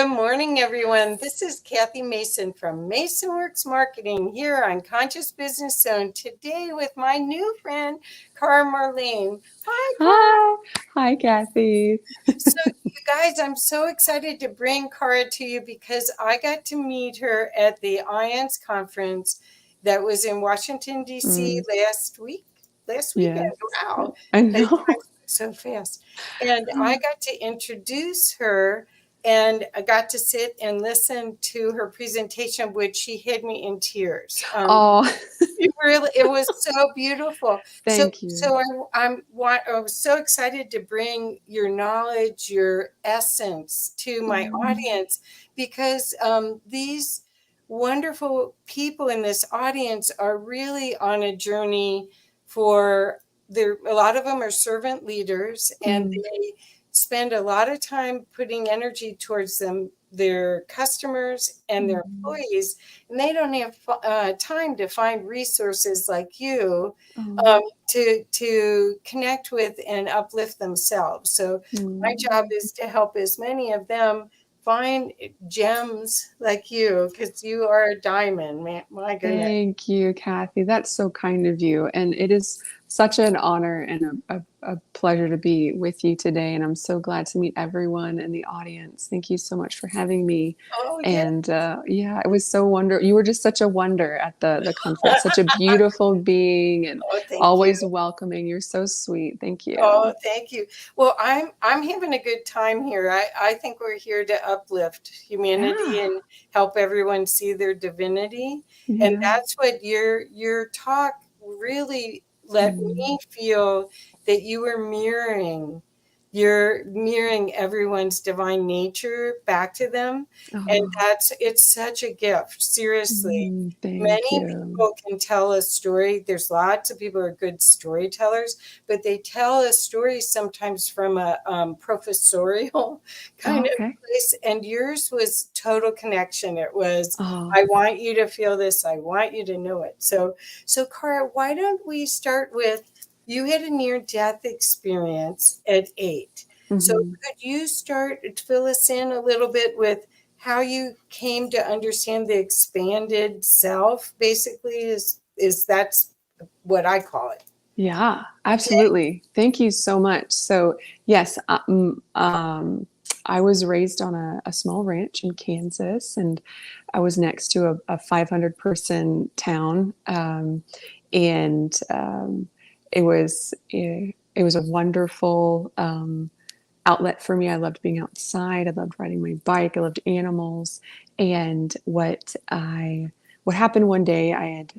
Good morning, everyone. This is Kathy Mason from MasonWorks Marketing here on Conscious Business Zone today with my new friend, Kara Marlene. Hi, Kara. Hi, Kathy. So, you guys, I'm so excited to bring Kara to you because I got to meet her at the IONS conference that was in Washington, D.C. last weekend. Yes, Wow. I Time know. goes so fast. And I got to introduce her and I got to sit and listen to her presentation, which she had me in tears. Oh, It was so beautiful. So, thank you. so I was so excited to bring your knowledge, your essence to my audience because these wonderful people in this audience are really on a journey for a lot of them are servant leaders and they spend a lot of time putting energy towards their customers and their employees, and they don't have time to find resources like you Oh, to connect with and uplift themselves. So my job is to help as many of them find gems like you because you are a diamond, man. My goodness. thank you, Kathy. That's so kind of you. And it is such an honor and a pleasure to be with you today. And I'm so glad to meet everyone in the audience. Thank you so much for having me. Oh, yeah. And yeah, it was so wonderful. You were just such a wonder at the conference, such a beautiful being and Oh, thank you. always welcoming. You're so sweet. Thank Oh, you. thank you. Well, I'm having a good time here. I think we're here to uplift humanity Yeah. and help everyone see their divinity. And Yeah. that's what your talk really let Mm. me feel that you were mirroring. You're mirroring everyone's divine nature back to them. And Oh, it's such a gift, seriously. thank Many you. people can tell a story. There's lots of people who are good storytellers, but they tell a story sometimes from a professorial kind Oh, of okay. place. And yours was total connection. It was, Oh, I want you to feel this. I want you to know it. So Cara, why don't we start with, you had a near-death experience at 8. So mhm. could you start to fill us in a little bit with how you came to understand the expanded self? Basically, is that's what I call it. Yeah, absolutely. Thank you so much. So, yes, I was raised on a small ranch in Kansas, and I was next to a 500-person town. And it was a wonderful outlet for me. I loved being outside. I loved riding my bike. I loved animals. And what happened one day, I had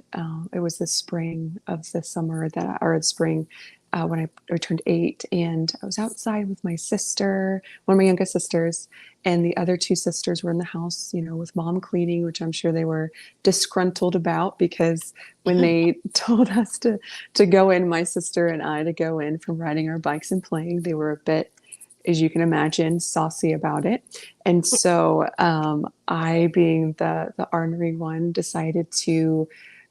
it was the spring of the summer or the spring when I turned 8, and I was outside with my sister, one of my youngest sisters, and the other two sisters were in the house, with mom cleaning, which I'm sure they were disgruntled about because when they told us to go in, my sister and I to go in from riding our bikes and playing, they were a bit, as you can imagine, saucy about it. And so I, being the ornery one, decided to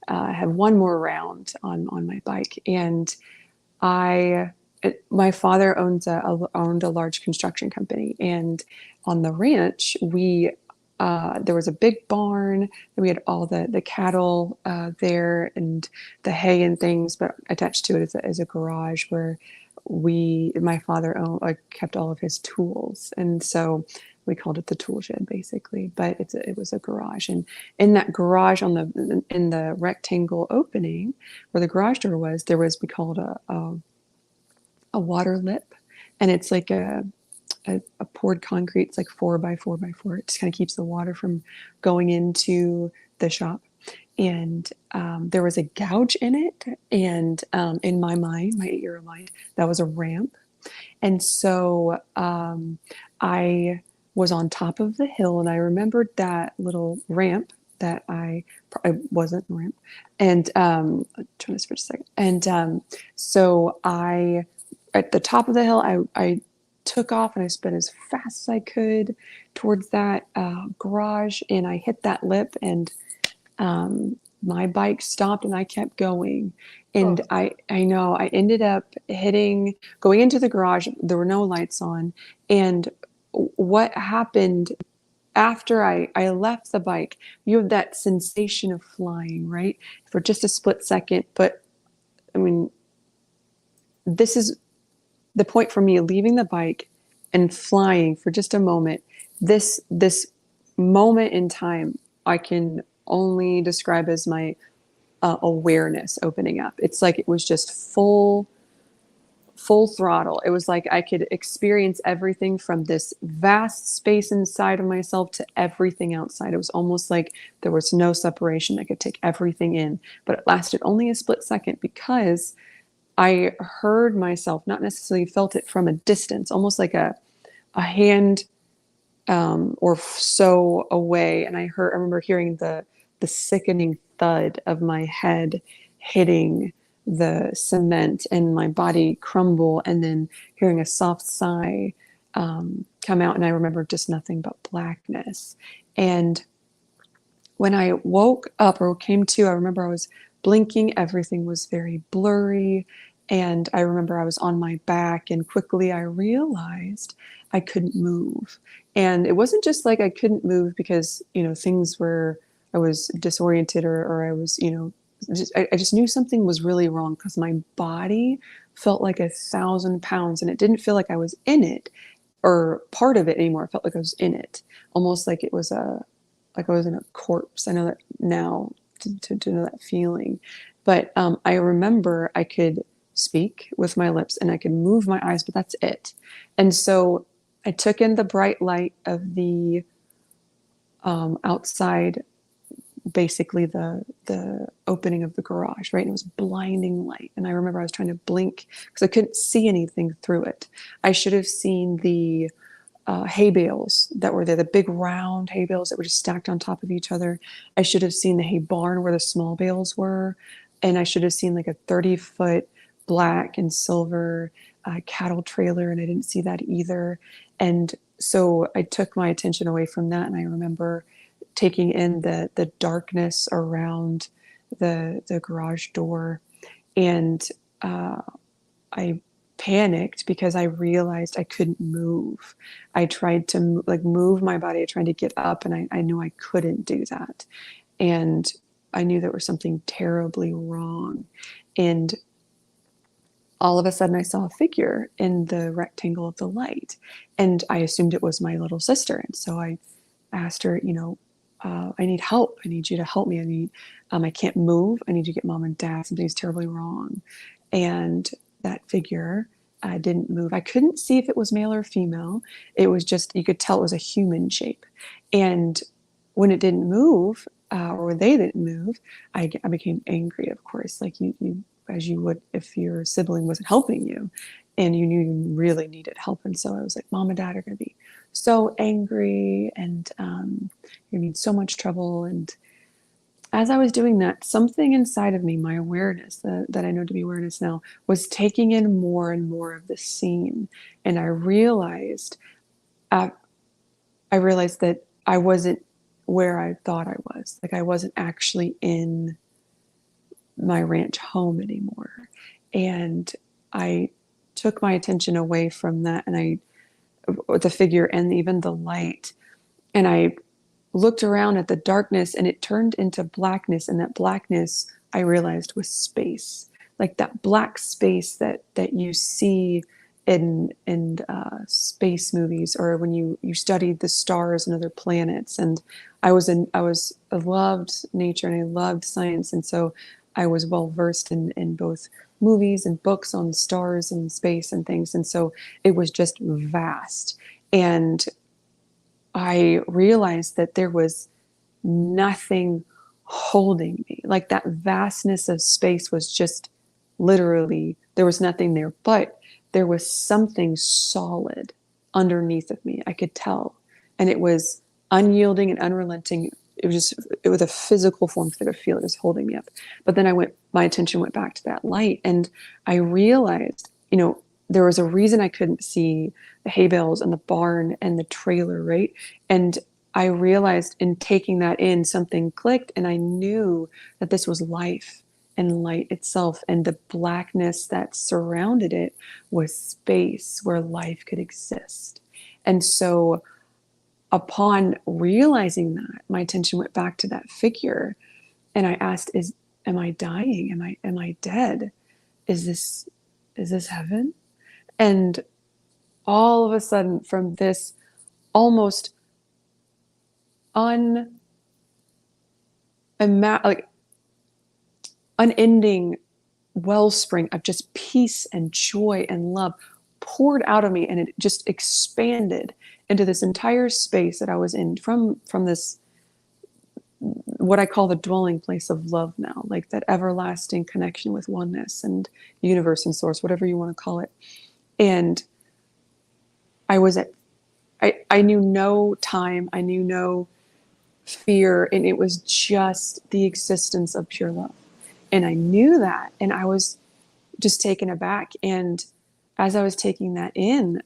have one more round on my bike. And my father owned a large construction company, and on the ranch there was a big barn. We had all the cattle there and the hay and things, but attached to it is a garage where my father kept all of his tools, and so we called it the tool shed basically. But it was a garage, and in that garage, in the rectangle opening where the garage door was, we called a water lip, and it's like a poured concrete. It's like 4 by 4 by 4. It just kind of keeps the water from going into the shop. And there was a gouge in it, and in my mind, my 8-year-old mind, that was a ramp. And so I was on top of the hill, and I remembered that little ramp that I wasn't a ramp. And turn this for just a second. And so at the top of the hill, I took off and I sped as fast as I could towards that garage, and I hit that lip, and my bike stopped, and I kept going. And I know I ended up going into the garage. There were no lights on. And what happened after I left the bike, you have that sensation of flying, right? For just a split second. But I mean, this is the point for me, leaving the bike and flying for just a moment. This moment in time, I can only describe as my awareness opening up. It's like it was just full throttle. It was like I could experience everything from this vast space inside of myself to everything outside. It was almost like there was no separation. I could take everything in, but it lasted only a split second because I heard myself, not necessarily felt it from a distance, almost like a hand or so away. And I remember hearing the sickening thud of my head hitting the cement and my body crumble, and then hearing a soft sigh come out. And I remember just nothing but blackness. And when I woke up or came to, I remember I was blinking. Everything was very blurry. And I remember I was on my back, and quickly I realized I couldn't move. And it wasn't just like I couldn't move because, I was disoriented, or I was, I just knew something was really wrong because my body felt like 1,000 pounds, and it didn't feel like I was in it or part of it anymore. It felt like I was in it, almost like it was like I was in a corpse. I know that now to know that feeling. But I remember I could speak with my lips and I could move my eyes, but that's it. And so I took in the bright light of the outside, basically the opening of the garage, right? And it was blinding light. And I remember I was trying to blink because I couldn't see anything through it. I should have seen the hay bales that were there, the big round hay bales that were just stacked on top of each other. I should have seen the hay barn where the small bales were. And I should have seen like a 30-foot black and silver cattle trailer, and I didn't see that either. And so I took my attention away from that, and I remember taking in the darkness around the garage door. And I panicked because I realized I couldn't move. I tried to move my body. I tried to get up, and I knew I couldn't do that. And I knew there was something terribly wrong. And all of a sudden I saw a figure in the rectangle of the light, and I assumed it was my little sister. And so I asked her, I need help. I need you to help me. I can't move. I need you to get mom and dad. Something's terribly wrong. And that figure didn't move. I couldn't see if it was male or female. It was just, you could tell it was a human shape. And when it didn't move, or when they didn't move, I became angry, of course, like you as you would if your sibling wasn't helping you and you knew you really needed help. And so I was like, mom and dad are going to be so angry, and you're in so much trouble. And as I was doing that, something inside of me, my awareness, that I know to be awareness now, was taking in more and more of the scene. And uh, I realized that I wasn't where I thought I was. Like I wasn't actually in my ranch home anymore. And I took my attention away from that, and the figure and even the light, and I looked around at the darkness, and it turned into blackness. And that blackness, I realized, was space, like that black space that you see in space movies, or when you studied the stars and other planets. And I loved nature and I loved science, and so I was well versed in both movies and books on stars and space and things. And so it was just vast. And I realized that there was nothing holding me. Like that vastness of space was just literally, there was nothing there, but there was something solid underneath of me. I could tell. And it was unyielding and unrelenting. It was a physical form because I could feel it was holding me up. But then my attention went back to that light, and I realized, there was a reason I couldn't see the hay bales and the barn and the trailer, right? And I realized in taking that in, something clicked, and I knew that this was life and light itself, and the blackness that surrounded it was space where life could exist. And so upon realizing that, my attention went back to that figure, and I asked, am I dying? Am I dead? Is this heaven? And all of a sudden, from this almost like unending wellspring of just peace and joy and love poured out of me, and it just expanded into this entire space that I was in from this, what I call the dwelling place of love now, like that everlasting connection with oneness and universe and source, whatever you want to call it. And I knew no time, I knew no fear, and it was just the existence of pure love. And I knew that, and I was just taken aback. And as I was taking that in,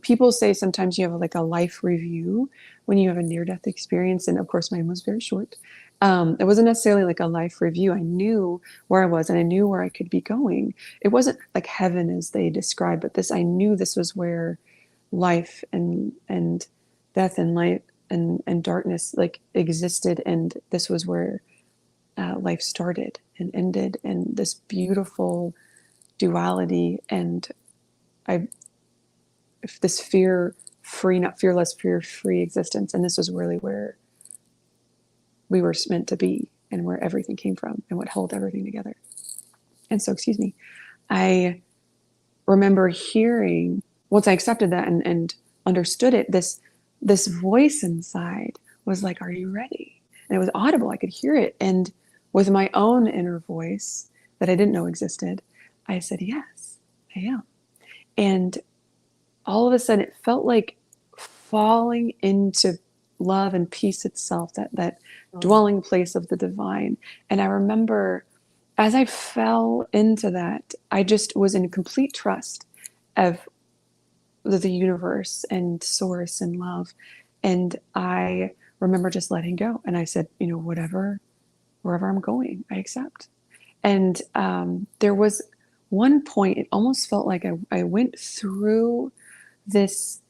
people say sometimes you have like a life review when you have a near-death experience. And of course, mine was very short. It wasn't necessarily like a life review. I knew where I was, and I knew where I could be going. It wasn't like heaven as they described, but I knew this was where life and death and light and darkness like existed. And this was where life started and ended, and this beautiful duality, and this fear-free, not fearless, fear-free existence. And this was really where we were meant to be, and where everything came from, and what held everything together. And so, excuse me, I remember hearing, once I accepted that and understood it, this voice inside was like, "Are you ready?" And it was audible. I could hear it. And with my own inner voice that I didn't know existed, I said, "Yes, I am." And all of a sudden, it felt like falling into love and peace itself, that dwelling place of the divine. And I remember as I fell into that, I just was in complete trust of the universe and source and love. And I remember just letting go. And I said, wherever I'm going, I accept. And there was one point, it almost felt like I went through this,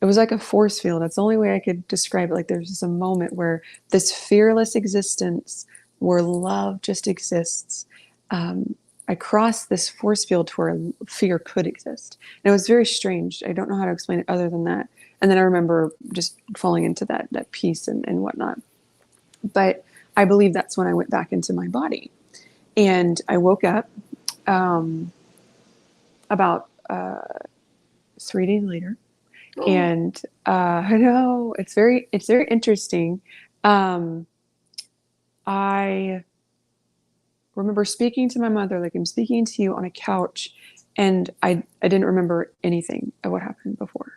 it was like a force field. That's the only way I could describe it. Like there's just a moment where this fearless existence, where love just exists. I crossed this force field to where fear could exist. And it was very strange. I don't know how to explain it other than that. And then I remember just falling into that peace and whatnot. But I believe that's when I went back into my body. And I woke up about 3 days later. Oh. And I know it's very interesting. I remember speaking to my mother, like I'm speaking to you on a couch, and I didn't remember anything of what happened before.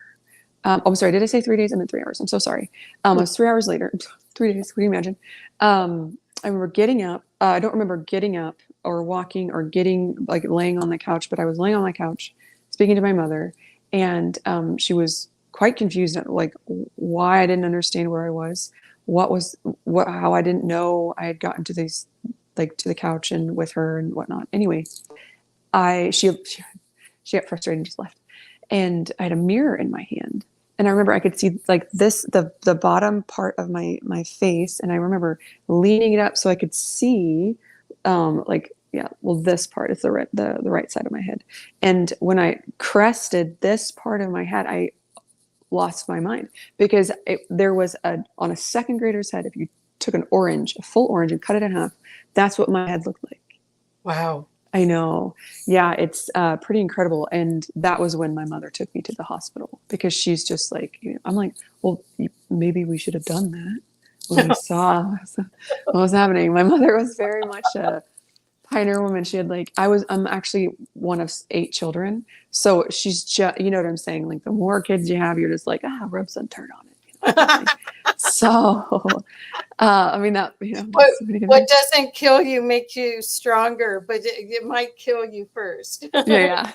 I'm sorry, did I say 3 days? I meant 3 hours. I'm so sorry. It was 3 hours later. 3 days, can you imagine? I remember getting up. I don't remember getting up or walking or laying on the couch, but I was laying on my couch speaking to my mother, and she was quite confused at like why I didn't understand where I was, how I didn't know I had gotten to these, like to the couch and with her and whatnot. Anyway, she got frustrated and just left. And I had a mirror in my hand. And I remember I could see like the bottom part of my face. And I remember leaning it up so I could see this part is the right side of my head. And when I crested this part of my head, I lost my mind, because there was on a second grader's head, if you took a full orange and cut it in half, that's what my head looked like. Wow. I know. Yeah, it's pretty incredible. And that was when my mother took me to the hospital, because she's just like, I'm like, well, maybe we should have done that when we saw what was happening. My mother was very much a pioneer woman. She had I'm actually one of 8 children. So she's just, you know what I'm saying? Like the more kids you have, you're just like, rub some dirt on it. So, I mean, that, what doesn't kill you makes you stronger, but it might kill you first. Yeah.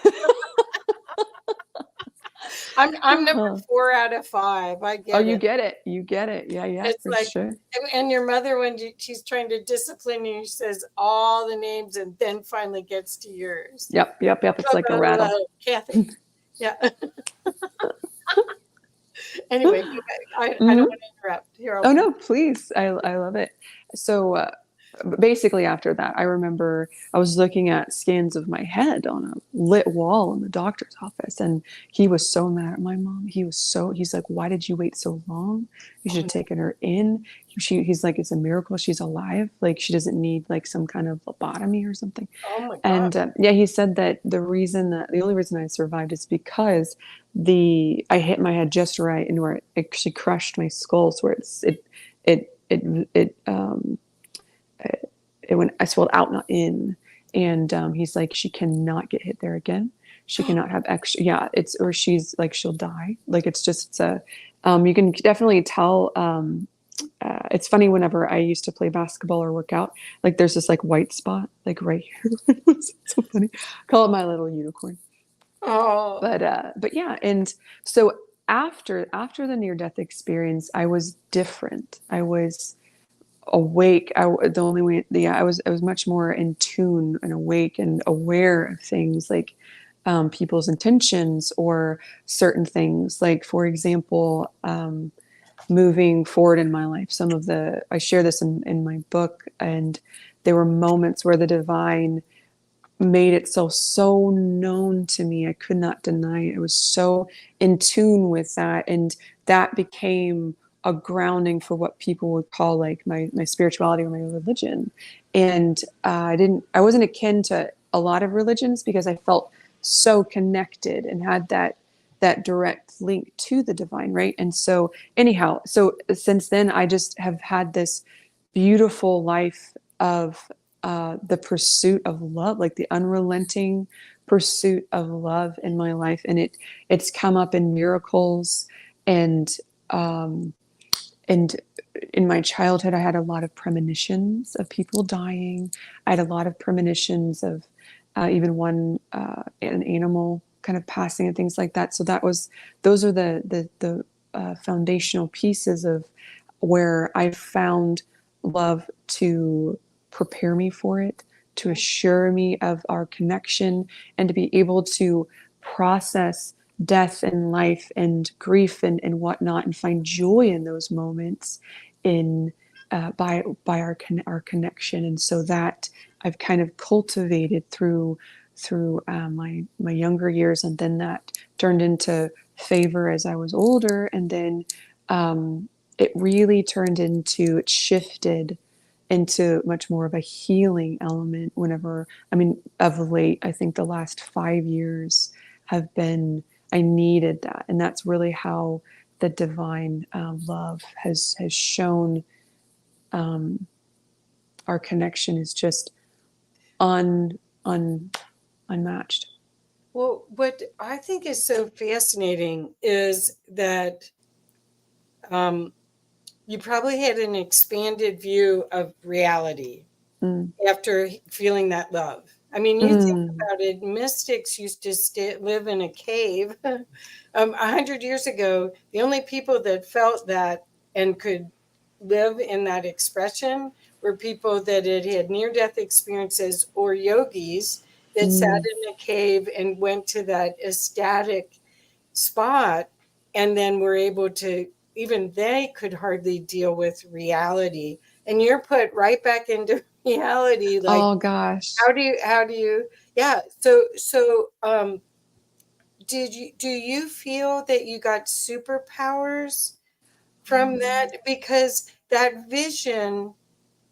I'm number 4 out of 5. I get it. You get it. You get it. Yeah. It's for like, sure. And your mother, when she's trying to discipline you, she says all the names and then finally gets to yours. Yep. It's like a rattle. Kathy. Yeah. Anyway, I don't Mhm. want to interrupt. Here, I'll Oh come. no, please. I love it. So basically after that, I remember I was looking at scans of my head on a lit wall in the doctor's office, and he was so mad at my mom. He's like, why did you wait so long? You should have taken her in. He's like, it's a miracle she's alive. Like she doesn't need like some kind of lobotomy or something. Oh my God. And yeah, he said that the only reason I survived is because I hit my head just right and where it actually crushed my skull, so where it went, I swelled out, not in. And he's like, she cannot get hit there again. She cannot have extra. Yeah, or she's like, she'll die. Like it's a, you can definitely tell. It's funny whenever I used to play basketball or work out, like there's this like white spot, like right here. It's so funny. Call it my little unicorn. Oh, But yeah. And so after the near death experience, I was different. I was awake. The only way, yeah, I was much more in tune and awake and aware of things like people's intentions or certain things. Like, for example, moving forward in my life, I share this in my book, and there were moments where the divine made itself so known to me. I could not deny it. I was so in tune with that. And that became a grounding for what people would call like my spirituality or my religion. And I wasn't akin to a lot of religions because I felt so connected and had that direct link to the divine, right? And so anyhow, so since then I just have had this beautiful life of the pursuit of love, like the unrelenting pursuit of love in my life. And it's come up in miracles, and um, and in my childhood, I had a lot of premonitions of people dying. I had a lot of premonitions of even an animal kind of passing and things like that. So those are the foundational pieces of where I found love to prepare me for it, to assure me of our connection, and to be able to process death and life and grief and whatnot, and find joy in those moments in by our connection. And so that I've kind of cultivated through my younger years, and then that turned into favor as I was older, and then it shifted into much more of a healing element of late. I think the last 5 years have been, I needed that. And that's really how the divine love has shown. Our connection is just un, un, unmatched. well, what I think is so fascinating is that um, you probably had an expanded view of reality Mm, after feeling that love. I mean, you think mm, about it, mystics used to live in a cave. 100 years ago, the only people that felt that and could live in that expression were people that had near death experiences or yogis that sat mm. in a cave and went to that ecstatic spot, and then were able to, even they could hardly deal with reality. And you're put right back into reality. Like, Oh gosh. how do you, yeah. So, do you feel that you got superpowers from that? Because that vision,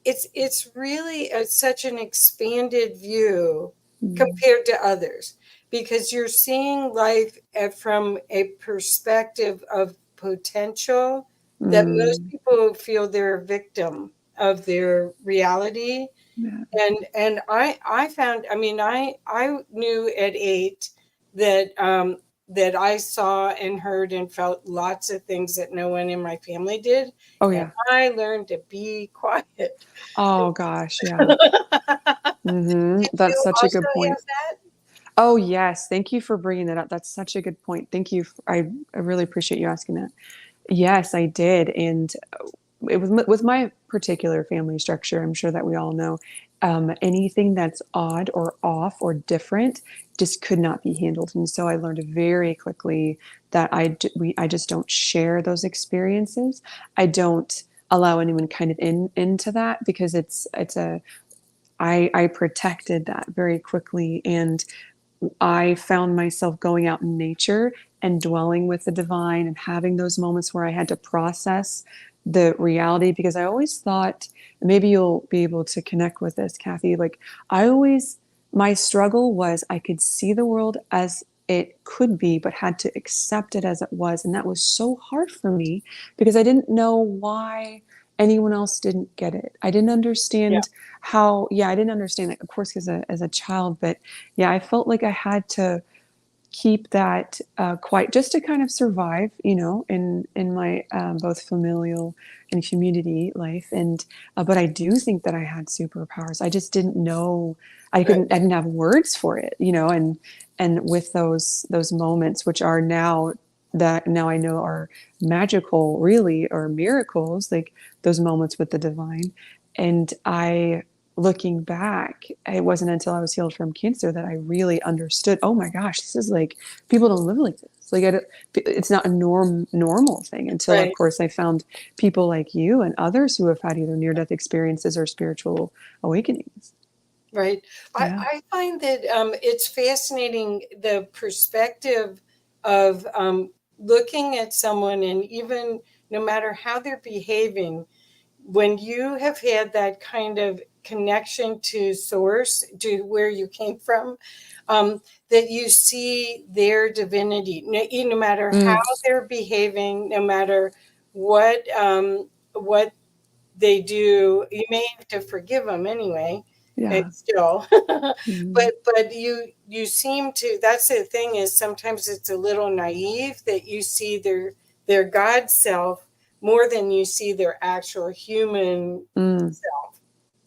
it's really such an expanded view Mm, compared to others, because you're seeing life from a perspective of potential that most mm, people feel they're a victim of their reality. yeah. And I found, I mean, I knew at 8 that that I saw and heard and felt lots of things that no one in my family did, Oh and yeah. I learned to be quiet. Oh gosh. Yeah. That's You such a also good point. have that? Oh yes. Thank you for bringing that up. That's such a good point. Thank you. I really appreciate you asking that. Yes, I did. And it was with my particular family structure. I'm sure that we all know anything that's odd or off or different just could not be handled. And so I learned very quickly that I just don't share those experiences. I don't allow anyone kind of into that, because I protected that very quickly, and I found myself going out in nature and dwelling with the divine and having those moments where I had to process the reality, because I always thought, maybe you'll be able to connect with this, Kathy. Like, my struggle was I could see the world as it could be, but had to accept it as it was. And that was so hard for me, because I didn't know why anyone else didn't get it. I didn't Yeah. understand I didn't understand that, of course, as a child, but yeah, I felt like I had to keep that quiet, just to kind of survive, in my both familial and community life. And but I do think that I had superpowers. I just didn't know. Right. I didn't have words for it, and with those moments, which are now I know are magical, really, or miracles, like those moments with the divine. And looking back, it wasn't until I was healed from cancer that I really understood, oh my gosh, this is like, people don't live like this. Like, it's not a normal thing, until, of Right. course, I found people like you and others who have had either near-death experiences or spiritual awakenings. Right. Yeah. I find that it's fascinating, the perspective of looking at someone, and even no matter how they're behaving, when you have had that kind of connection to source, to where you came from, that you see their divinity, no matter how Mm, they're behaving, no matter what they do. You may have to forgive them anyway, and yeah. still, Mm, but you seem to. That's the thing, is sometimes it's a little naive that you see their God self more than you see their actual human mm, self,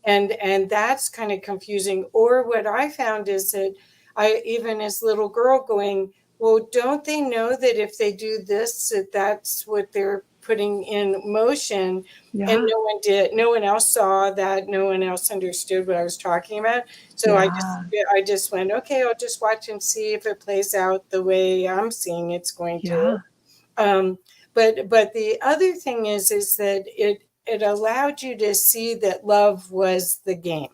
and that's kind of confusing. Or what I found is that I, even as little girl, going, well, don't they know that if they do this, that that's what they're putting in motion? And yeah. no one else saw that, no one else understood what I was talking about. So Yeah. I just went, okay, I'll just watch and see if it plays out the way I'm seeing it's going to. Yeah. um, but the other thing is that it allowed you to see that love was the game.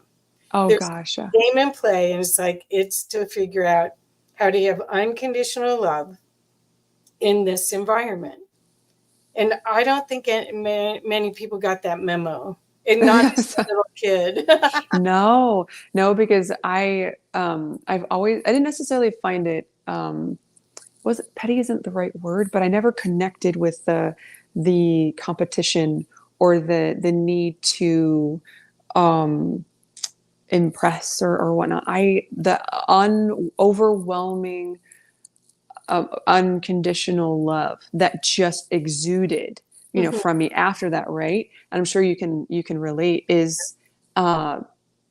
Oh There's gosh. Yeah. a game and play, and it's like, it's to figure out how to have unconditional love in this environment. And I don't think many people got that memo, and not just Yes. a little kid. No, no, because I didn't necessarily find it, was it petty isn't the right word, but I never connected with the competition, or the need to um impress, or whatnot. The overwhelming unconditional love that just exuded, Mhm. from me after that, right? And I'm sure you can relate, is uh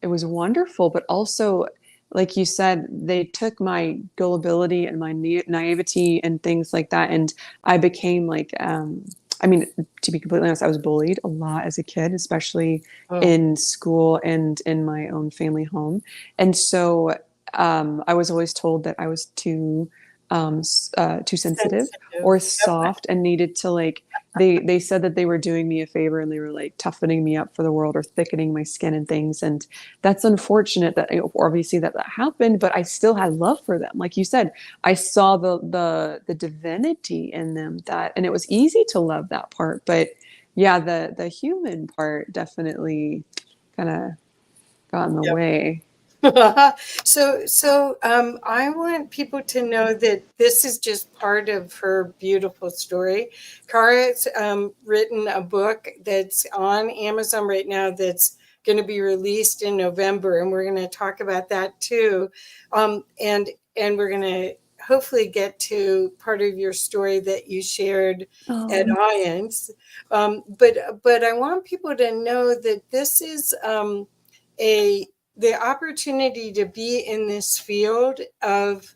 it was wonderful, but also, like you said, they took my gullibility and my naivety and things like that, and I became like, I mean, to be completely honest, I was bullied a lot as a kid, especially Oh, in school and in my own family home. And so I was always told that I was too sensitive sensitive. or Yep. soft, and needed to, like, they said that they were doing me a favor, and they were like toughening me up for the world, or thickening my skin and things. And that's unfortunate that, obviously, that happened, but I still had love for them. Like you said, I saw the divinity in them, and it was easy to love that part. But yeah, the human part definitely kind of got in the way. I want people to know that this is just part of her beautiful story. Kara's written a book that's on Amazon right now, that's going to be released in November, and we're going to talk about that too. And we're going to hopefully get to part of your story that you shared at Oh. Audience. But I want people to know that this is a the opportunity to be in this field of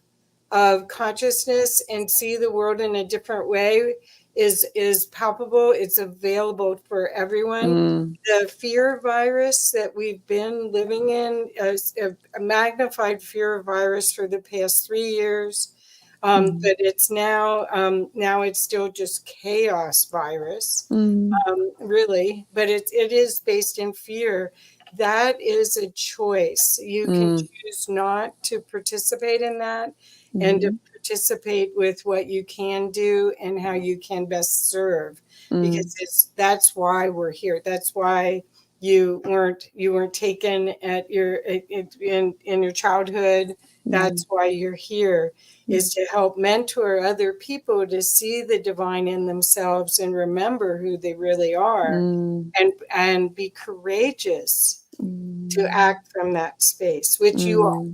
consciousness and see the world in a different way is palpable. It's available for everyone. Mm, The fear virus that we've been living in is a magnified fear virus for the past 3 years. But it's now it's still just chaos virus, really. But it is based in fear. That is a choice. You can choose not to participate in that, and to participate with what you can do and how you can best serve, because that's why we're here. That's why you weren't taken at in your childhood. That's why you're here, is to help mentor other people to see the divine in themselves and remember who they really are, and be courageous to act from that space, which you are.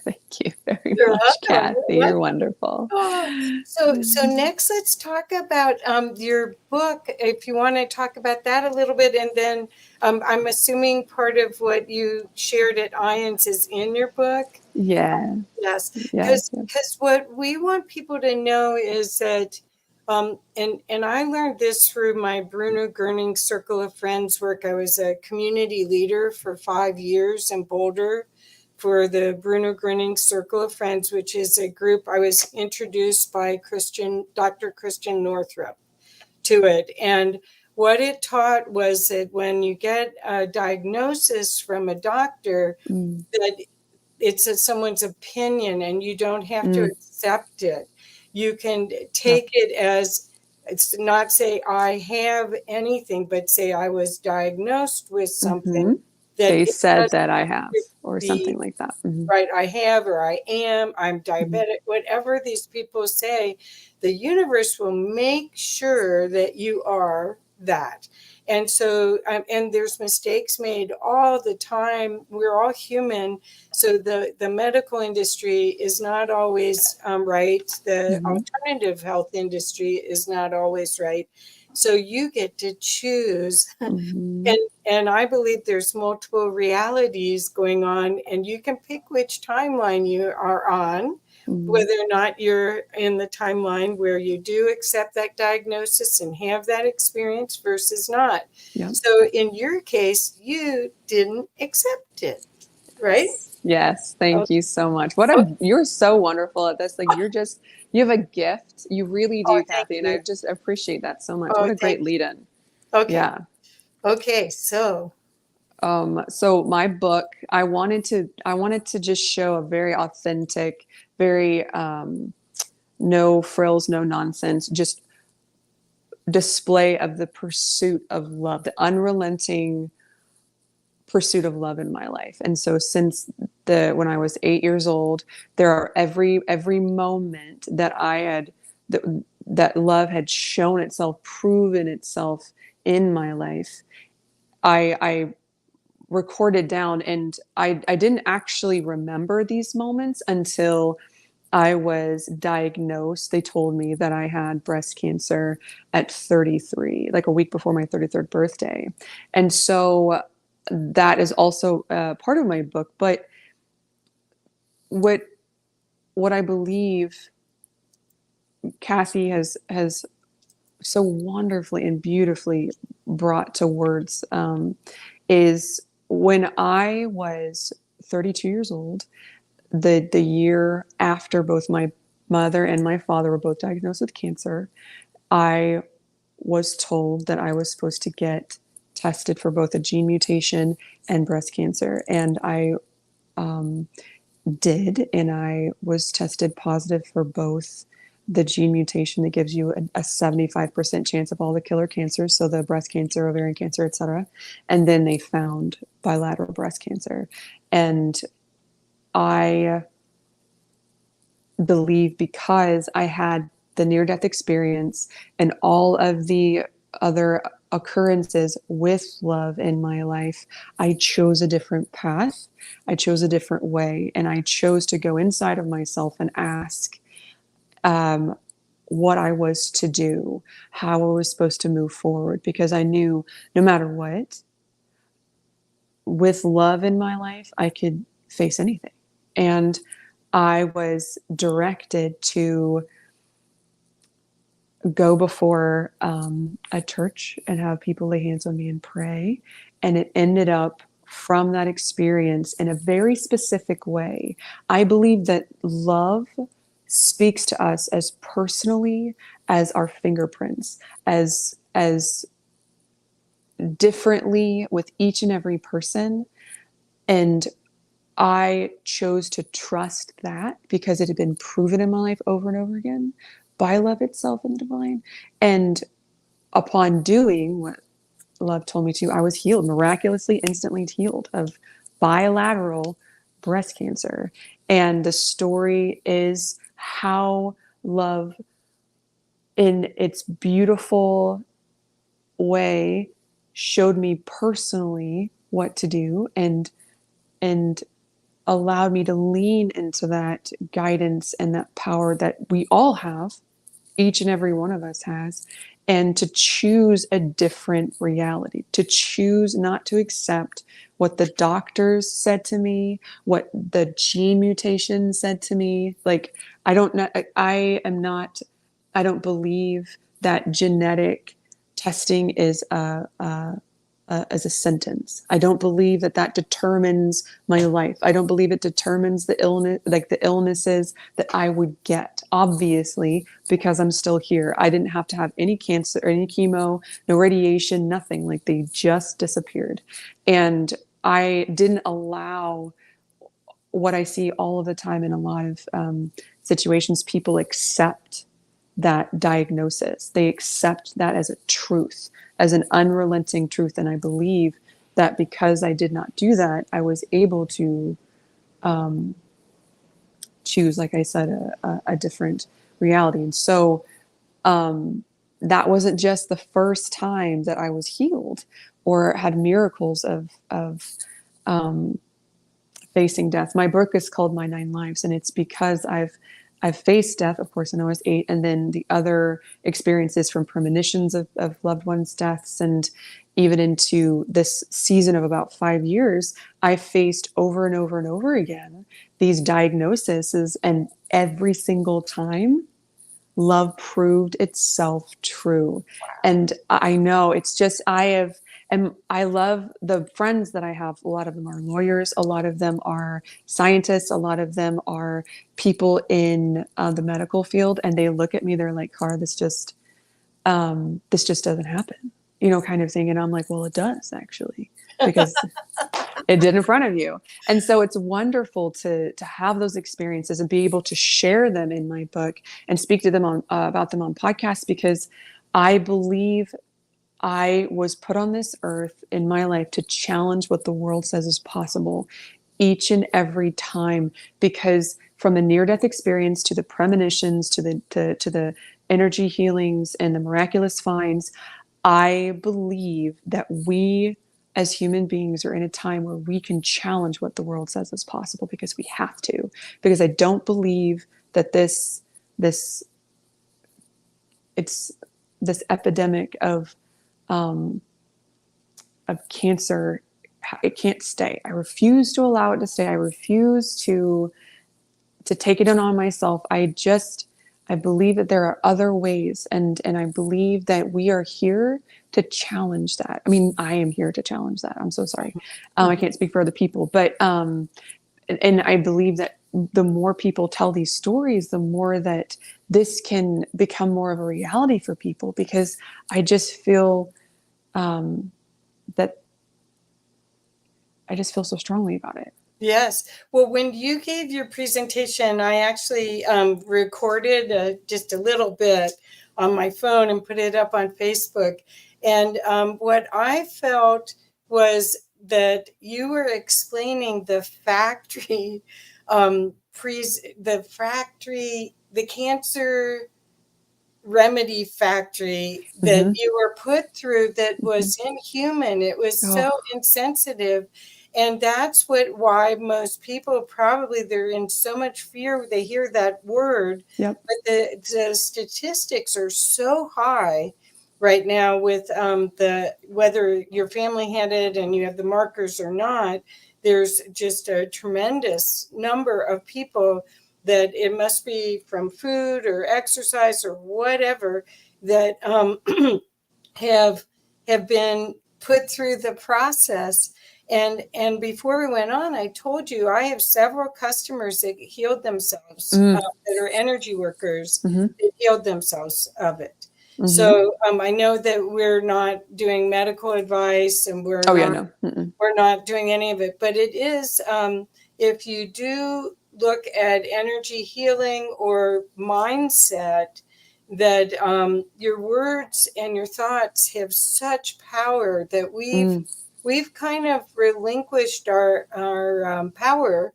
Thank you very You're much, welcome. Kathy. You're wonderful. Oh, so next, let's talk about your book. If you want to talk about that a little bit, and then I'm assuming part of what you shared at IONS is in your book. Yeah. Yes, Yes. because what we want people to know is that, and I learned this through my Bruno Gerning Circle of Friends work. I was a community leader for 5 years in Boulder for the Bruno Gerning Circle of Friends, which is a group. I was introduced by Dr. Christian Northrup to it. And what it taught was that when you get a diagnosis from a doctor, that it's someone's opinion and you don't have to accept it. You can take it as, it's not say I have anything, but say I was diagnosed with something that They it said doesn't that I have have, to or be something like that. right. I have, or I am, I'm diabetic, whatever these people say, the universe will make sure that you are that. And so, and there's mistakes made all the time. We're all human. So the medical industry is not always right. The alternative health industry is not always right. So you get to choose. And I believe there's multiple realities going on, and you can pick which timeline you are on, whether or not you're in the timeline where you do accept that diagnosis and have that experience versus not. So in your case, you didn't accept it, right? Yes. Thank you so much. You're so wonderful at this. Like you have a gift. You really Oh, do, thank Kathy. And I you. just appreciate that so much. Oh, What a thank great lead in. you. Okay. Yeah. Okay. So, So my book, I wanted to just show a very authentic, very no frills, no nonsense, just display of the pursuit of love, the unrelenting pursuit of love in my life. And so since when I was 8 years old, there are every moment that that love had shown itself, proven itself in my life. I recorded down, and I didn't actually remember these moments until I was diagnosed. They told me that I had breast cancer at 33, like a week before my 33rd birthday. And so that is also part of my book. But what what I believe Kathy has so wonderfully and beautifully brought to words is when I was 32 years old, the year after both my mother and my father were both diagnosed with cancer, I was told that I was supposed to get tested for both a gene mutation and breast cancer. And I did, and I was tested positive for both the gene mutation that gives you a 75% chance of all the killer cancers, so the breast cancer, ovarian cancer, etc. And then they found bilateral breast cancer. And I believe because I had the near death experience and all of the other occurrences with love in my life, I chose a different path. I chose a different way. And I chose to go inside of myself and ask what I was to do, how I was supposed to move forward, because I knew no matter what, with love in my life, I could face anything. And I was directed to go before a church and have people lay hands on me and pray. And it ended up from that experience in a very specific way. I believe that love speaks to us as personally as our fingerprints, as differently with each and every person. And I chose to trust that because it had been proven in my life over and over again by love itself and divine. And upon doing what love told me to, I was healed, miraculously, instantly healed of bilateral breast cancer. And the story is how love, in its beautiful way, showed me personally what to do, and allowed me to lean into that guidance and that power that we all have, each and every one of us has, and to choose a different reality, to choose not to accept what the doctors said to me, what the gene mutation said to me. Like, I don't know, I don't believe that genetic testing is as a sentence. I don't believe that that determines my life. I don't believe it determines the illness, like the illnesses that I would get. Obviously, because I'm still here. I didn't have to have any cancer, or any chemo, no radiation, nothing. Like, they just disappeared. And I didn't allow what I see all of the time in a lot of situations. People accept that diagnosis. They accept that as a truth, as an unrelenting truth. And I believe that because I did not do that, I was able to choose, like I said, a different reality. And so that wasn't just the first time that I was healed or had miracles of facing death. My book is called My 9 Lives, and it's because I've faced death, of course, when I was 8, and then the other experiences from premonitions of loved ones' deaths, and even into this season of about 5 years, I faced over and over and over again these diagnoses, and every single time, love proved itself true. And I know it's just, and I love the friends that I have. A lot of them are lawyers. A lot of them are scientists. A lot of them are people in the medical field. And they look at me, they're like, Kara, this just doesn't happen, kind of thing. And I'm like, well, it does actually, because it did in front of you. And so it's wonderful to have those experiences and be able to share them in my book and speak to them on about them on podcasts, because I believe I was put on this earth in my life to challenge what the world says is possible each and every time. Because from the near-death experience to the premonitions to the energy healings and the miraculous finds, I believe that we as human beings are in a time where we can challenge what the world says is possible, because we have to. Because I don't believe that this epidemic of cancer, it can't stay. I refuse to allow it to stay. I refuse to take it on myself. I believe that there are other ways, and I believe that we are here to challenge that. I mean, I am here to challenge that. I'm so sorry. I can't speak for other people, but and I believe that the more people tell these stories, the more that this can become more of a reality for people, because I just feel that I just feel so strongly about it. Yes. Well, when you gave your presentation, I actually recorded just a little bit on my phone and put it up on Facebook. And what I felt was that you were explaining the factory, the cancer remedy factory that you were put through, that was inhuman. It was so insensitive. And that's why most people, probably, they're in so much fear when they hear that word. Yep. But the statistics are so high right now with whether your family had it and you have the markers or not. There's just a tremendous number of people that it must be from food or exercise or whatever that have been put through the process. And before we went on, I told you I have several customers that healed themselves, that are energy workers, that healed themselves of it. So I know that we're not doing medical advice, and we're not doing any of it, but it is, if you do look at energy healing or mindset, that your words and your thoughts have such power that we've kind of relinquished our power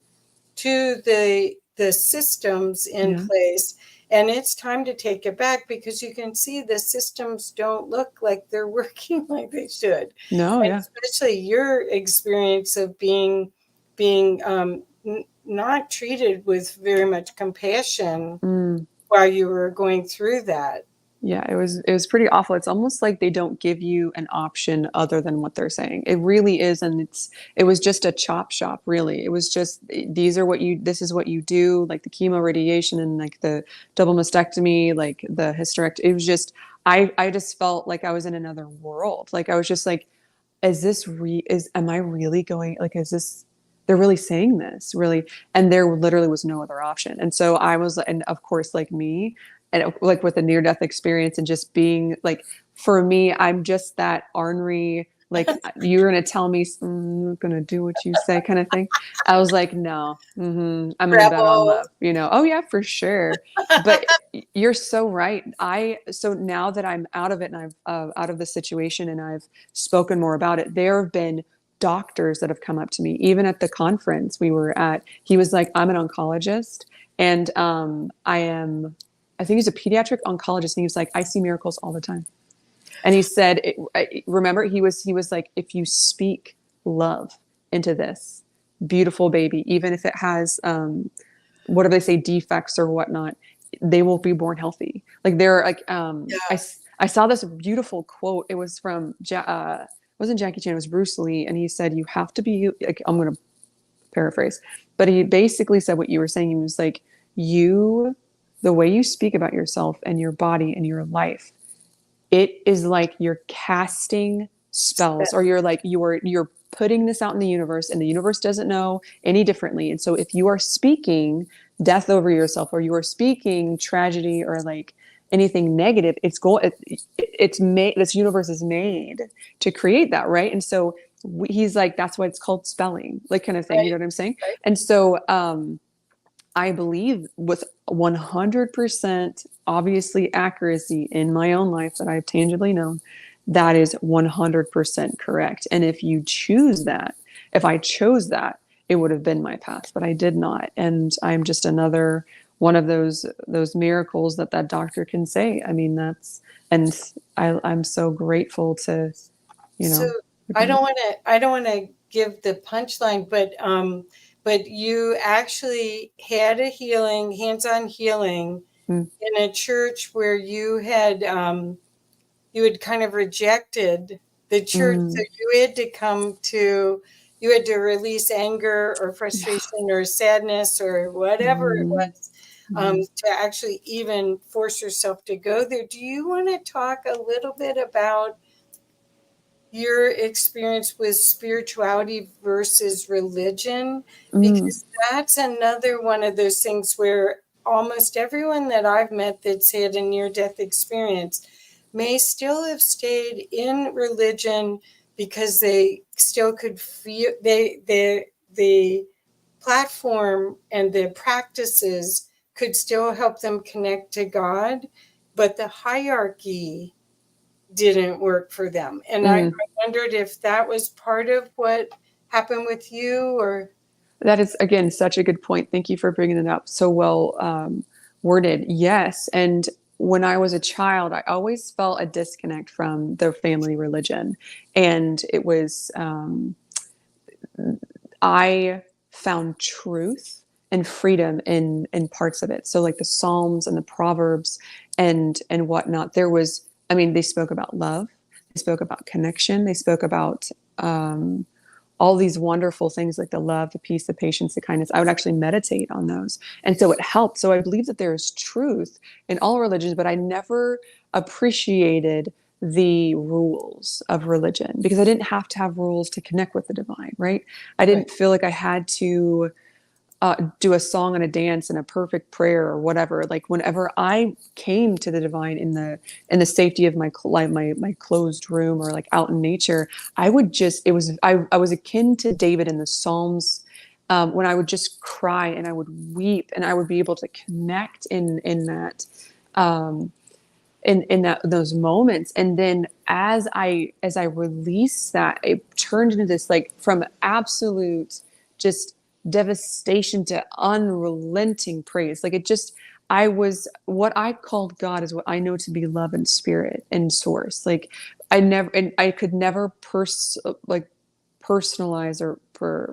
to the systems in place, and it's time to take it back, because you can see the systems don't look like they're working like they should. Especially your experience of being not treated with very much compassion while you were going through that. Yeah, it was pretty awful. It's almost like they don't give you an option other than what they're saying. It really is, and it was just a chop shop, really. It was just, this is what you do, like the chemo, radiation, and like the double mastectomy, like the hysterectomy. It was just, I just felt like I was in another world. Like I was just like, am I really going, like, is this, they're really saying this, really? And there literally was no other option. And so I was, and of course, like me, and like with a near-death experience, and just being like, for me, I'm just that ornery, like, you're going to tell me, I'm going to do what you say kind of thing. I was like, no, I'm going to bet on love, Oh yeah, for sure. But you're so right. So now that I'm out of it, and I've out of the situation, and I've spoken more about it, there have been doctors that have come up to me, even at the conference we were at. He was like, I'm an oncologist, and I think he's a pediatric oncologist, and he was like, I see miracles all the time. And he said, remember, he was like, if you speak love into this beautiful baby, even if it has, what do they say, defects or whatnot, they will be born healthy. Like they're like, I saw this beautiful quote. It was from, it wasn't Jackie Chan, it was Bruce Lee. And he said, you have to be, like, I'm going to paraphrase, but he basically said what you were saying. He was like, the way you speak about yourself and your body and your life, it is like you're casting spells, or you're putting this out in the universe, and the universe doesn't know any differently. And so if you are speaking death over yourself, or you are speaking tragedy, or like anything negative, it's made, this universe is made to create that, right? And so he's like, that's why it's called spelling, like, kind of thing. You know what I'm saying? And so I believe with 100% obviously accuracy in my own life that I've tangibly known, that is 100% correct. And if I chose that, it would have been my path, but I did not. And I'm just another one of those miracles that doctor can say. I mean, I'm so grateful to, So I don't want to give the punchline, but you actually had a healing, hands-on healing in a church where you had kind of rejected the church. So you had to release anger or frustration or sadness or whatever it was, to actually even force yourself to go there. Do you want to talk a little bit about your experience with spirituality versus religion? Because that's another one of those things where almost everyone that I've met that's had a near-death experience may still have stayed in religion because they still could feel the platform and the practices could still help them connect to God, but the hierarchy didn't work for them. And I wondered if that was part of what happened with you, or... That is, again, such a good point. Thank you for bringing it up. So well worded. Yes. And when I was a child, I always felt a disconnect from the family religion. And it was, I found truth and freedom in parts of it. So like the Psalms and the Proverbs and whatnot, they spoke about love. They spoke about connection. They spoke about, all these wonderful things, like the love, the peace, the patience, the kindness. I would actually meditate on those. And so it helped. So I believe that there is truth in all religions, but I never appreciated the rules of religion, because I didn't have to have rules to connect with the divine, right? I Right. didn't feel like I had to do a song and a dance and a perfect prayer or whatever. Like whenever I came to the divine in the safety of my my closed room or like out in nature, I would just I was akin to David in the Psalms. When I would just cry and I would weep and I would be able to connect in that um, in that those moments. And then as I released that, it turned into this, like, from absolute just devastation to unrelenting praise. Like, it just, I was, what I called God is what I know to be love and spirit and source. Like, I could never like personalize or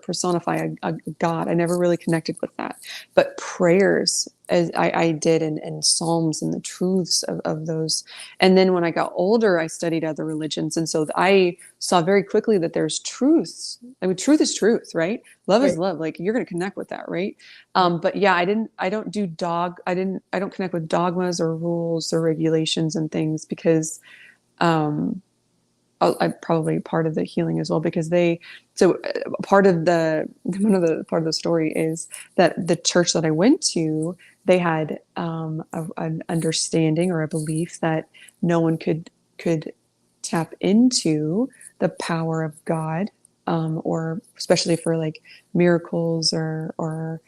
personify a God. I never really connected with that. But prayers, as I did, and Psalms and the truths of those. And then when I got older, I studied other religions. And so I saw very quickly that there's truths. I mean, truth is truth, right? Love is Right. love. Like, you're going to connect with that, right? Right. But yeah, I don't I don't connect with dogmas or rules or regulations and things, because I probably part of the healing as well, because part of the story is that the church that I went to, they had an understanding or a belief that no one could tap into the power of God, or especially for like miracles or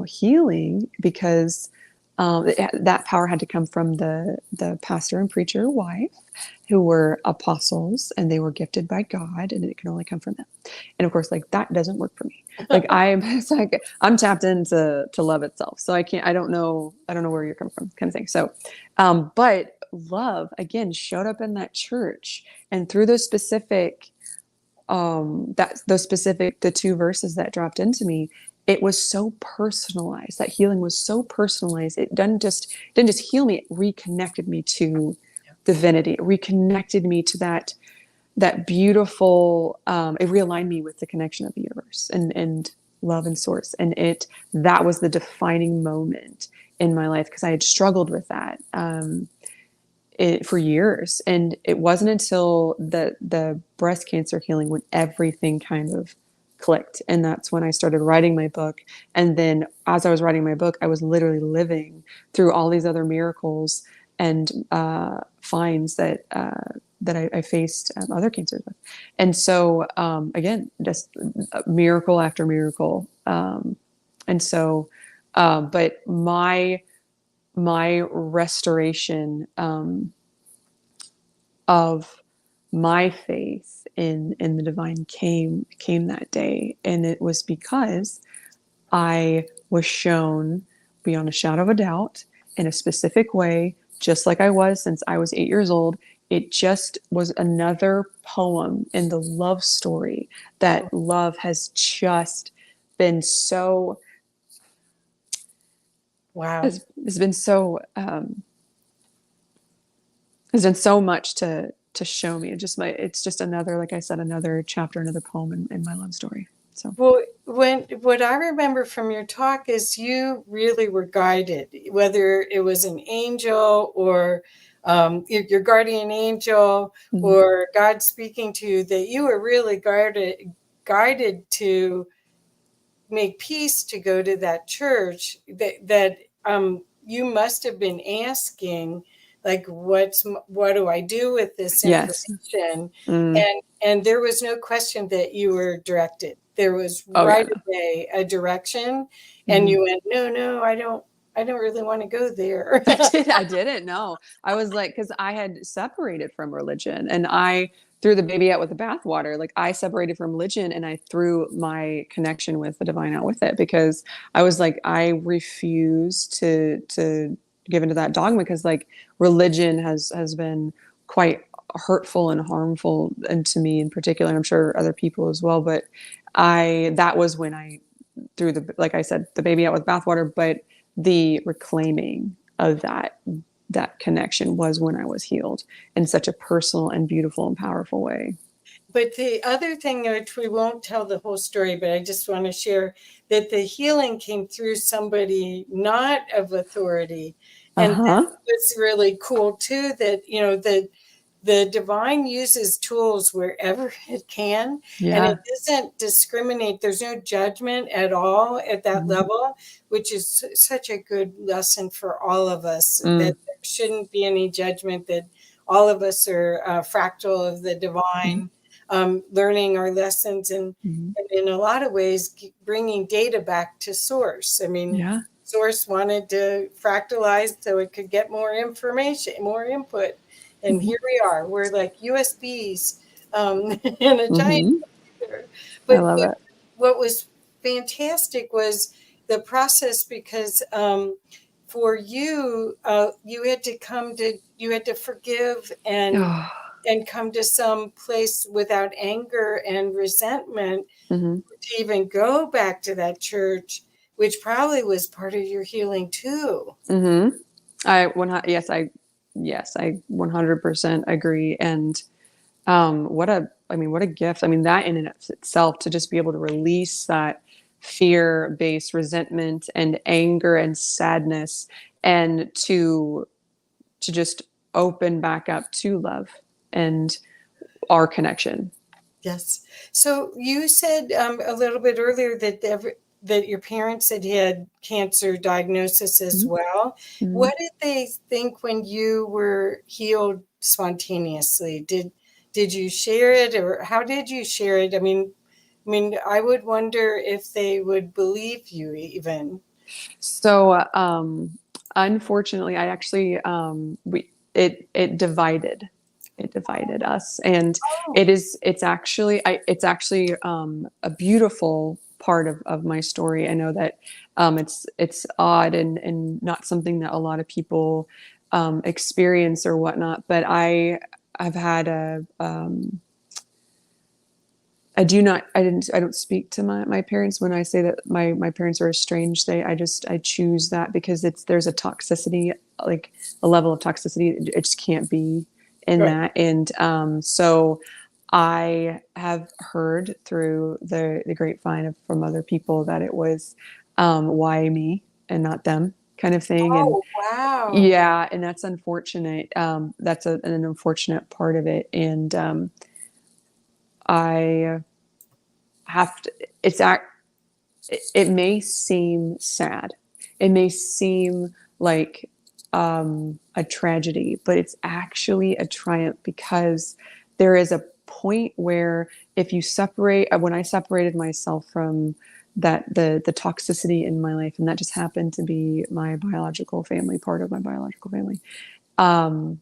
healing, because that power had to come from the pastor and preacher wife, who were apostles, and they were gifted by God, and it can only come from them. And of course, like, that doesn't work for me. Like, it's like I'm tapped into love itself, so I don't know where you're coming from, kind of thing. So, but love again showed up in that church, and through those specific the two verses that dropped into me, it was so personalized. That healing was so personalized. It didn't just heal me, it reconnected me to divinity. It reconnected me to that beautiful, it realigned me with the connection of the universe and love and source. And that was the defining moment in my life, because I had struggled with that for years. And it wasn't until the breast cancer healing when everything kind of clicked. And that's when I started writing my book. And then as I was writing my book, I was literally living through all these other miracles and finds that I faced other cancers with. And so, again, just miracle after miracle. And so, but my restoration of my faith in the divine came that day. And it was because I was shown beyond a shadow of a doubt, in a specific way, just like I was since I was 8 years old. It just was another poem in the love story that love has just been so Wow. has been so has done so much to show me. It's just another, like I said, another chapter, another poem in my love story. So, Well, what I remember from your talk is you really were guided, whether it was an angel or your guardian angel mm, or God speaking to you, that you were really guided to make peace, to go to that church, that you must have been asking, like, what do I do with this yes. information? Mm, And there was no question that you were directed. There was oh yeah, right no. away a direction, and Mm-hmm. you went, no, I don't really want to go there. I didn't know. I was like, because I had separated from religion, and I threw the baby out with the bathwater. Like, I separated from religion and I threw my connection with the divine out with it, because I was like, I refuse to give into that dogma, because like religion has been quite hurtful and harmful, and to me in particular, and I'm sure other people as well. But that was when I threw like I said, the baby out with bathwater. But the reclaiming of that connection was when I was healed in such a personal and beautiful and powerful way. But the other thing, which we won't tell the whole story, but I just want to share, that the healing came through somebody not of authority. And Uh-huh. that was really cool too, that, that the divine uses tools wherever it can, and it doesn't discriminate. There's no judgment at all at that level, which is such a good lesson for all of us, that there shouldn't be any judgment, that all of us are fractal of the divine, learning our lessons, and in a lot of ways bringing data back to source. I mean, source wanted to fractalize so it could get more information, more input. And here we are. We're like USBs in a giant computer. I love it. What was fantastic was the process, because for you, you had to forgive and come to some place without anger and resentment to even go back to that church, which probably was part of your healing too. Yes, I 100% agree. And what a gift. I mean, that in and of itself, to just be able to release that fear-based resentment and anger and sadness, and to just open back up to love and our connection. Yes. So you said a little bit earlier that your parents had cancer diagnosis as well. What did they think when you were healed spontaneously? Did you share it, or how did you share it? I mean, I would wonder if they would believe you even. So, unfortunately, I actually, it divided us, and it's actually a beautiful part of my story. I know that it's odd and not something that a lot of people experience or whatnot, but I've had I don't speak to my parents. When I say that my parents are estranged, I choose that because there's a toxicity, like a level of toxicity. It just can't be in that. And so I have heard through the grapevine from other people that it was why me and not them kind of thing. And wow. Yeah, and that's unfortunate. That's an unfortunate part of it. And I have to, it may seem sad. It may seem like a tragedy, but it's actually a triumph, because there is a point where if you separate, when I separated myself from the toxicity in my life, and that just happened to be my biological family, part of my biological family, I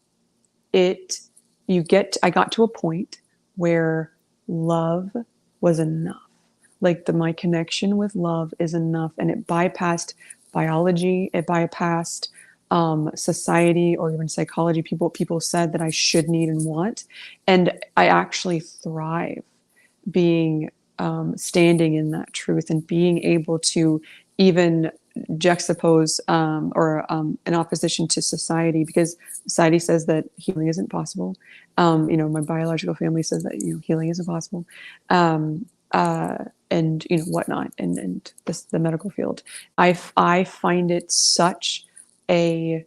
got to a point where love was enough. Like my connection with love is enough, and it bypassed biology. It bypassed society or even psychology. People said that I should, need, and want, and I actually thrive being standing in that truth and being able to even juxtapose in opposition to society, because society says that healing isn't possible. My biological family says that healing isn't possible, and whatnot, and the medical field. I find it such an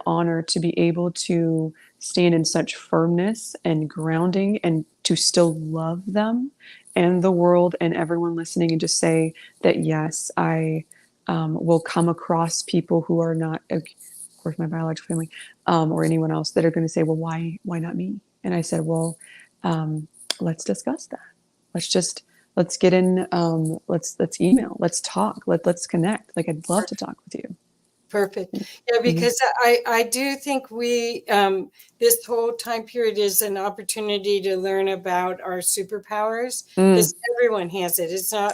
honor to be able to stand in such firmness and grounding, and to still love them and the world and everyone listening, and just say that yes, I will come across people who are not, of course, my biological family, or anyone else, that are going to say, well, why not me? And I said, well, let's discuss that. Let's get in, let's email, let's talk, let's connect. Like, I'd love to talk with you. Perfect. Yeah, because I do think this whole time period is an opportunity to learn about our superpowers, because everyone has it. It's not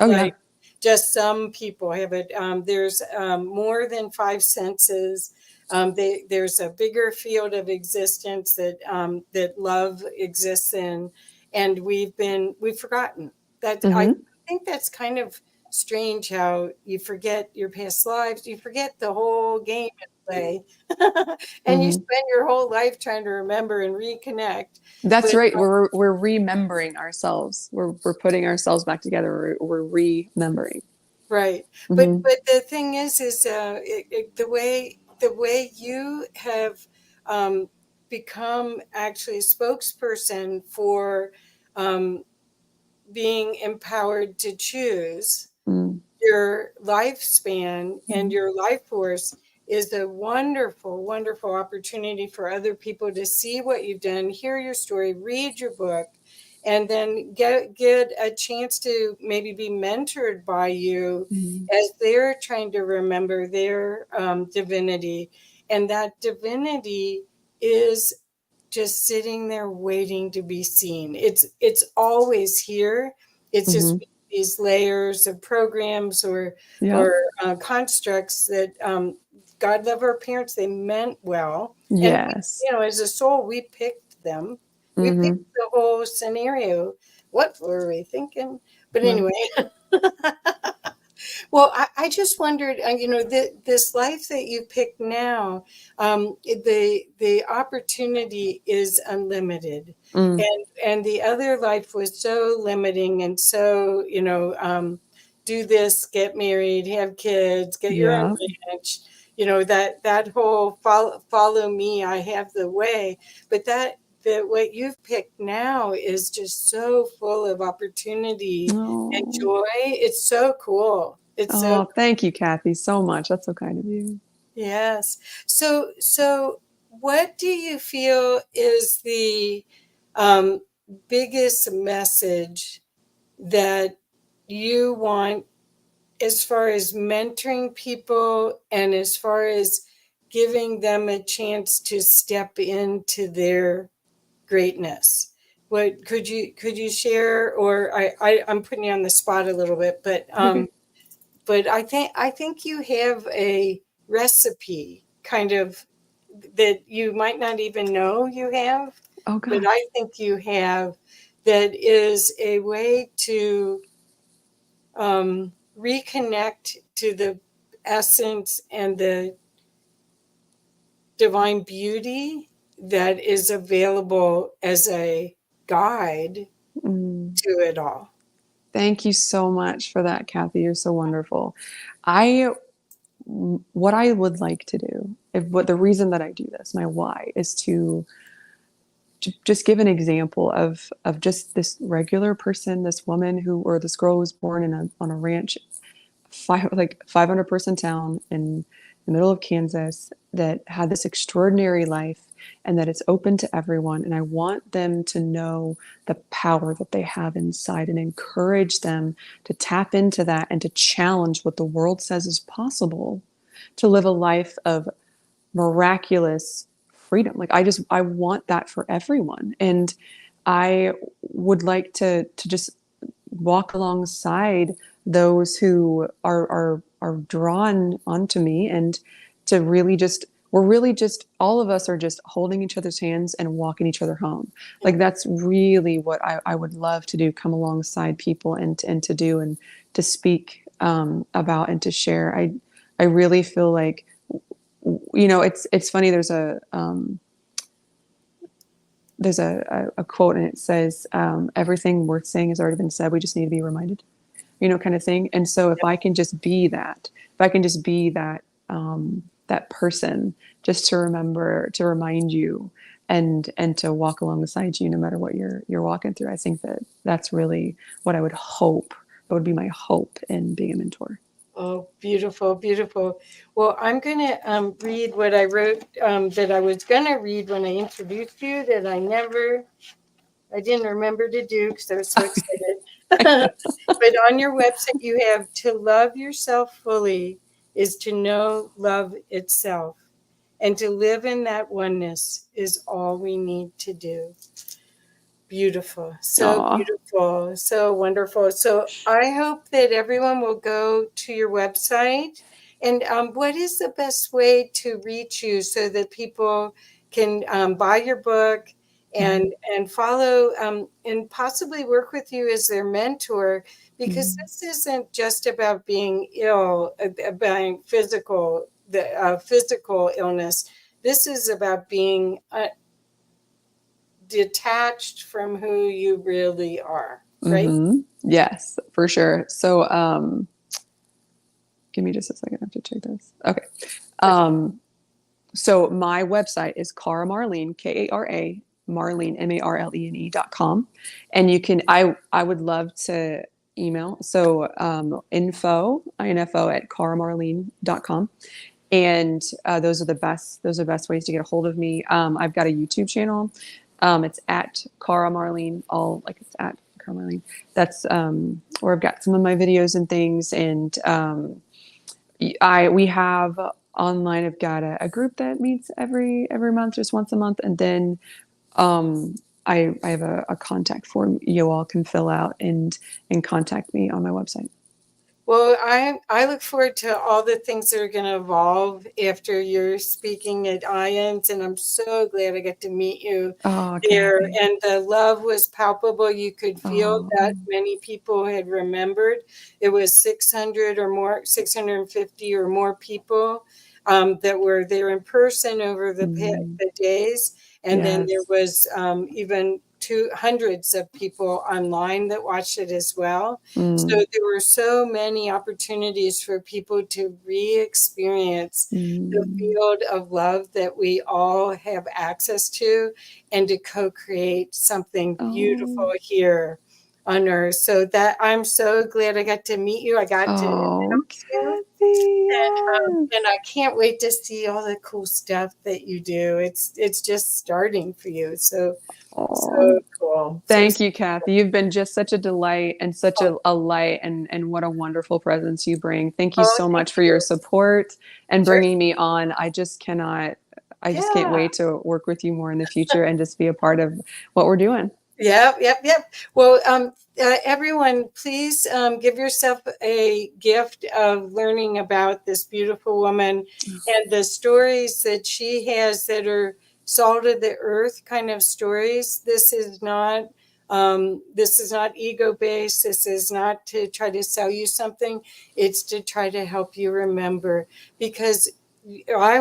just some people have it. There's more than 5 senses. There's a bigger field of existence that love exists in, and we've forgotten that. I think that's kind of strange how you forget your past lives, you forget the whole game at play, and you spend your whole life trying to remember and reconnect. That's right. We're remembering ourselves. We're putting ourselves back together. We're remembering. Right. But the thing is the way you have become actually a spokesperson for being empowered to choose. Mm. Your lifespan and Mm. your life force is a wonderful, wonderful opportunity for other people to see what you've done, hear your story, read your book, and then get a chance to maybe be mentored by you Mm. as they're trying to remember their divinity. And that divinity is just sitting there waiting to be seen. It's always here. It's just Mm-hmm. these layers of programs or Yep. constructs that God love our parents. They meant well, and we, Yes. as a soul, we picked them. We picked Mm-hmm. the whole scenario. What were we thinking? But Well, anyway, well, I just wondered, this life that you pick now, the opportunity is unlimited, mm. and the other life was so limiting, and so do this, get married, have kids, get your own Yeah. ranch, that whole follow me, I have the way, but that what you've picked now is just so full of opportunity and Oh. joy. It's so cool. It's so, Oh, thank you, Kathy, so much. That's so kind of you. yes. So what do you feel is the um, biggest message that you want as far as mentoring people and as far as giving them a chance to step into their greatness? What could you share? Or I'm putting you on the spot a little bit, but I think you have a recipe kind of that you might not even know you have, Oh but I gosh. think you have, that is a way to reconnect to the essence and the divine beauty that is available as a guide Mm. to it all. Thank you so much for that, Kathy. You're so wonderful. I what I would like to do, if what the reason that I do this, my why, is to just give an example of just this regular person, this woman who or this girl who was born in on a ranch, 500-person town in the middle of Kansas, that had this extraordinary life and that it's open to everyone. And I want them to know the power that they have inside and encourage them to tap into that and to challenge what the world says is possible, to live a life of miraculous freedom. Like I want that for everyone. And I would like to just walk alongside those who are drawn onto me, and to really just we're really just all of us are just holding each other's hands and walking each other home. Like that's really what I would love to do, come alongside people and to do and to speak about and to share. I really feel like, it's funny. There's a quote, and it says, everything worth saying has already been said. We just need to be reminded, kind of thing. And so if I can just be that, if I can just be that person, just to remember, to remind you, and to walk alongside you, no matter what you're walking through, I think that's really what I would hope. That would be my hope in being a mentor. Oh, beautiful, beautiful. Well, I'm going to read what I wrote, that I was going to read when I introduced you, that I didn't remember to do because I was so excited. But on your website, you have, to love yourself fully is to know love itself. And to live in that oneness is all we need to do. Beautiful. So Aw. beautiful. So wonderful. So I hope that everyone will go to your website. And what is the best way to reach you so that people can buy your book Mhm. and follow and possibly work with you as their mentor? Because Mhm. this isn't just about being ill, about the physical illness. This is about being detached from who you really are, right? Yes, for sure. So, give me just a second. I have to check this. Okay. Okay. Um, So my website is Kara Marlene, Kara Marlene, Marlene.com. And you can, I would love to email. So info at karamarlene.com. And those are the best ways to get a hold of me. I've got a YouTube channel. It's at Kara Marlene, all like it's at Kara Marlene. That's where I've got some of my videos and things. And we have online. I've got a group that meets every month, just once a month, and then um, I have a contact form you all can fill out and contact me on my website. Well, I look forward to all the things that are going to evolve after you're speaking at IANS, and I'm so glad I got to meet you Oh, there. Kathy. And the love was palpable. You could feel Oh, that many people had remembered. It was 600 or more, 650 or more people that were there in person over the days. And then there yes. was even hundreds of people online that watched it as well. So Mm, there were so many opportunities for people to re-experience the mm. field of love that we all have access to and to co-create something Oh, beautiful here on earth. So that I'm so glad I got to meet you. I got to oh, announce you. Kathy. And Yes. I can't wait to see all the cool stuff that you do. It's just starting for you. So Oh, cool. thank you, Kathy. You've been just such a delight and such Oh, a light, and what a wonderful presence you bring. Thank you oh, so thank much for your you. support and Sure. bringing me on. I just can't Yeah. wait to work with you more in the future and just be a part of what we're doing. Yep. Well, everyone, please give yourself a gift of learning about this beautiful woman and the stories that she has that are salt of the earth kind of stories. This is not ego based. This is not to try to sell you something. It's to try to help you remember, because I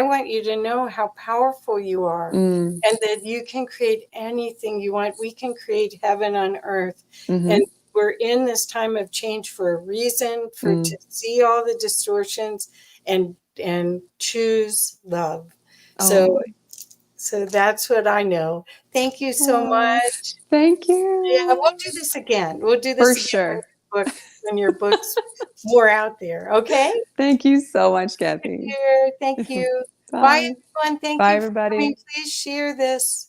want you to know how powerful you are, Mm, and that you can create anything you want. We can create heaven on earth. And mm-hmm, we're in this time of change for a reason, for mm. to see all the distortions and choose love. So Oh, that's what I know. Thank you so oh, much. thank Yeah, we'll you. do this again. We'll do For this again sure. when your book's more out there. Okay? Thank you so much, Kathy. Here. Thank you. Bye, Bye. everyone. Thank Bye, you for coming. everybody. Please share this.